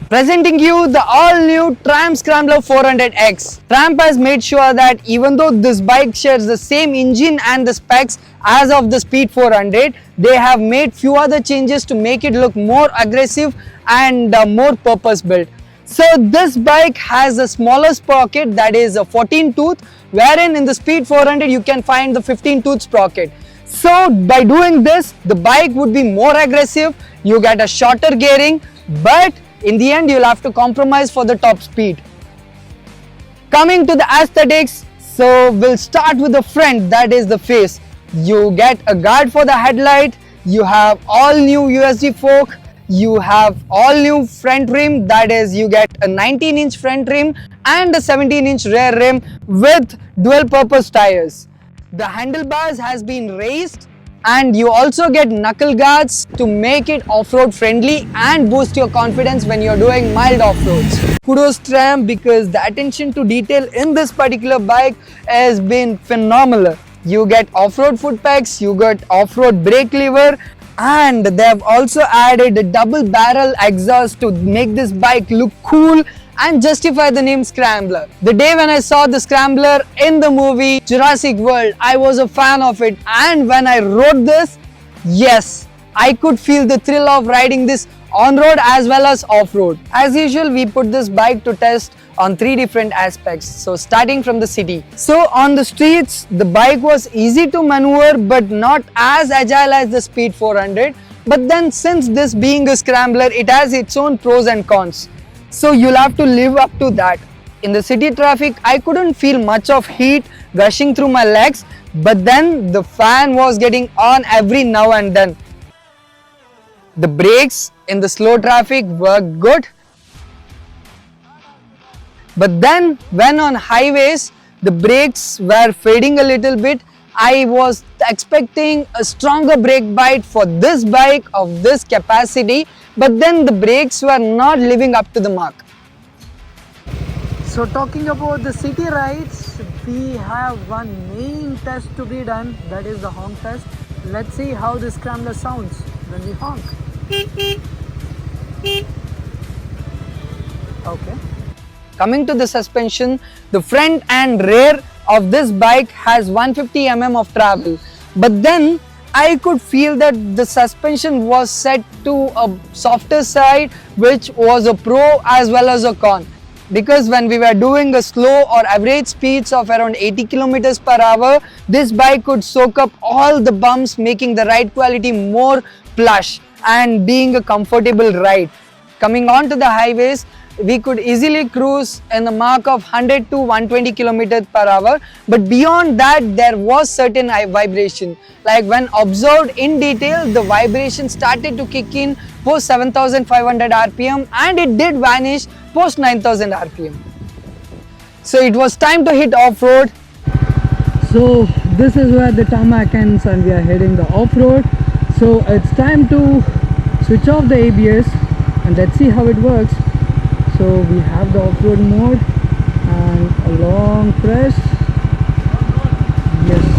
Presenting you the all-new Triumph Scrambler 400X. Triumph has made sure that even though this bike shares the same engine and the specs as of the Speed 400, they have made few other changes to make it look more aggressive and more purpose-built. So this bike has a smaller sprocket, that is a 14 tooth, wherein in the Speed 400 you can find the 15 tooth sprocket. So by doing this, the bike would be more aggressive, you get a shorter gearing, but in the end you'll have to compromise for the top speed. Coming to the aesthetics, so we'll start with the front, that is the face. You get a guard for the headlight, you have all new USD fork, you have all new front rim, that is you get a 19-inch front rim and a 17-inch rear rim with dual purpose tires. The handlebars has been raised and you also get knuckle guards to make it off-road friendly and boost your confidence when you're doing mild off-roads. Kudos Triumph, because the attention to detail in this particular bike has been phenomenal. You get off-road foot pegs, you get off-road brake lever, and they have also added a double barrel exhaust to make this bike look cool and justify the name Scrambler. The day when I saw the Scrambler in the movie Jurassic World, I was a fan of it, and when I rode this, yes, I could feel the thrill of riding this on-road as well as off-road. As usual, we put this bike to test on 3 different aspects. So starting from the city. So on the streets, the bike was easy to maneuver but not as agile as the Speed 400. But then since this being a Scrambler, it has its own pros and cons. So you'll have to live up to that. In the city traffic, I couldn't feel much of heat rushing through my legs, but then the fan was getting on every now and then. The brakes in the slow traffic were good. But then when on highways, the brakes were fading a little bit. I was expecting a stronger brake bite for this bike of this capacity, but then the brakes were not living up to the mark. So talking about the city rides, we have one main test to be done, that is the honk test. Let's see how the Scrambler sounds when we honk. Okay. Coming to the suspension, the front and rear of this bike has 150 mm of travel, but then I could feel that the suspension was set to a softer side, which was a pro as well as a con. Because when we were doing a slow or average speeds of around 80 km per hour, this bike could soak up all the bumps, making the ride quality more plush and being a comfortable ride. Coming on to the highways, we could easily cruise in the mark of 100 to 120 km per hour, but beyond that there was certain vibration. Like when observed in detail, the vibration started to kick in post 7500 rpm and it did vanish post 9000 rpm. So it was time to hit off-road. So this is where the tarmac ends and we are heading the off-road. So it's time to switch off the ABS and let's see how it works. So we have the off-road mode and a long press. Yes.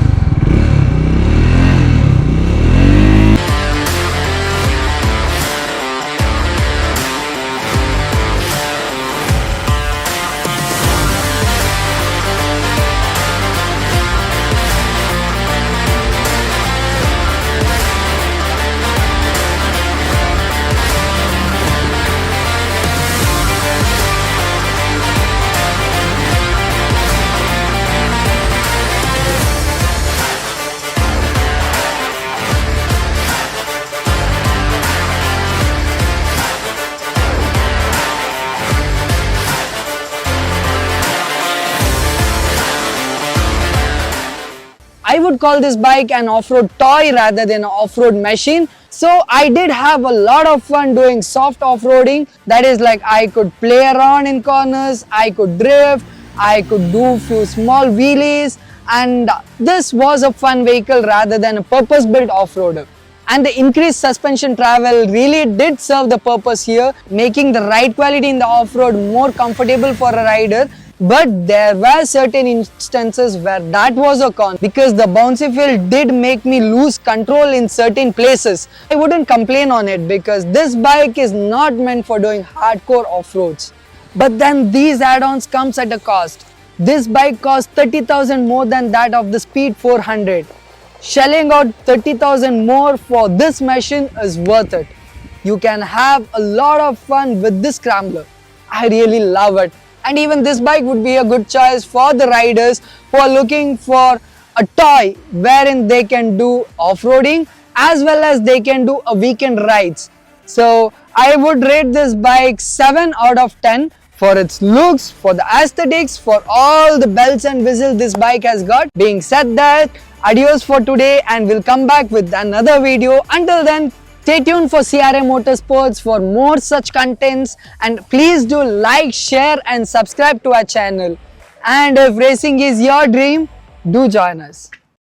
I would call this bike an off-road toy rather than an off-road machine. So I did have a lot of fun doing soft off-roading. That is like I could play around in corners, I could drift, I could do few small wheelies, and this was a fun vehicle rather than a purpose-built off-roader. And the increased suspension travel really did serve the purpose here, making the ride quality in the off-road more comfortable for a rider. But there were certain instances where that was a con because the bouncy field did make me lose control in certain places. I wouldn't complain on it because this bike is not meant for doing hardcore off-roads. But then these add-ons comes at a cost. This bike costs 30,000 more than that of the Speed 400. Shelling out 30,000 more for this machine is worth it. You can have a lot of fun with this scrambler. I really love it. And even this bike would be a good choice for the riders who are looking for a toy wherein they can do off-roading as well as they can do a weekend rides. So I would rate this bike 7 out of 10 for its looks, for the aesthetics, for all the bells and whistles this bike has got. Being said that, adios for today and we'll come back with another video. Until then, stay tuned for CRA Motorsports for more such contents, and please do like, share and subscribe to our channel. And if racing is your dream, do join us.